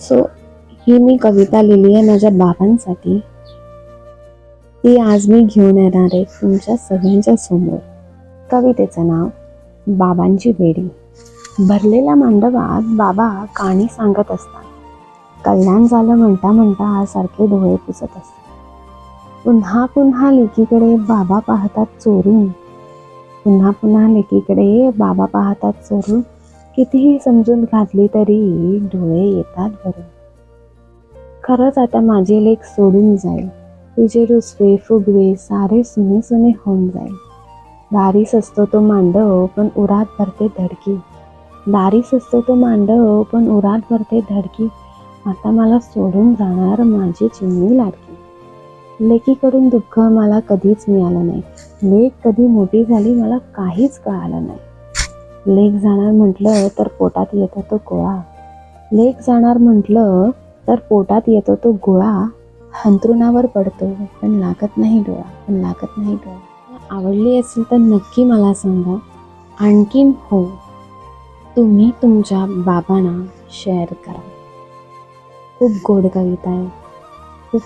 So ही मी कविता लिहिली आहे माझ्या बाबांसाठी. ती आज मी घेऊन येणार आहे तुमच्या सगळ्यांच्या समोर. कवितेचं नाव बाबांची बेडी. भरलेल्या मंडपात बाबा कहाणी सांगत असतात. कल्याण झालं म्हणता म्हणता सारखे डोळे पुसत असतात. पुन्हा पुन्हा लेकीकडे बाबा पाहतात चोरून. पुन्हा पुन्हा लेकीकडे बाबा पाहतात चोरून. कितीही समजून घातली तरी डोळे येतात भरून. खरंच आता माझी लेक सोडून जाईल. तिचे रुसवे फुगवे सारे सुने सुने होऊन जाईल. दारीस असतो तो मांडव पण उरात भरते धडकी. दारीस असतो तो मांडव पण उरात भरते धडकी. आता मला सोडून जाणार माझी चिमणी लाडकी. लेकीकडून दुःख मला कधीच मिळालं नाही. लेक कधी मोठी झाली मला काहीच कळालं नाही. लेक जाणार म्हटलं तर पोटात येतो तो गोळा. लेक जाणार म्हटलं तर पोटात येतो तो गोळा. अंथरुणावर पडतो पण लागत नाही डोळा, पण लागत नाही डोळा. आवडली असेल तर नक्की मला सांगा. आणखीन हो, तुम्ही तुमच्या बाबांना शेअर करा. खूप गोड कविता आहे, खूप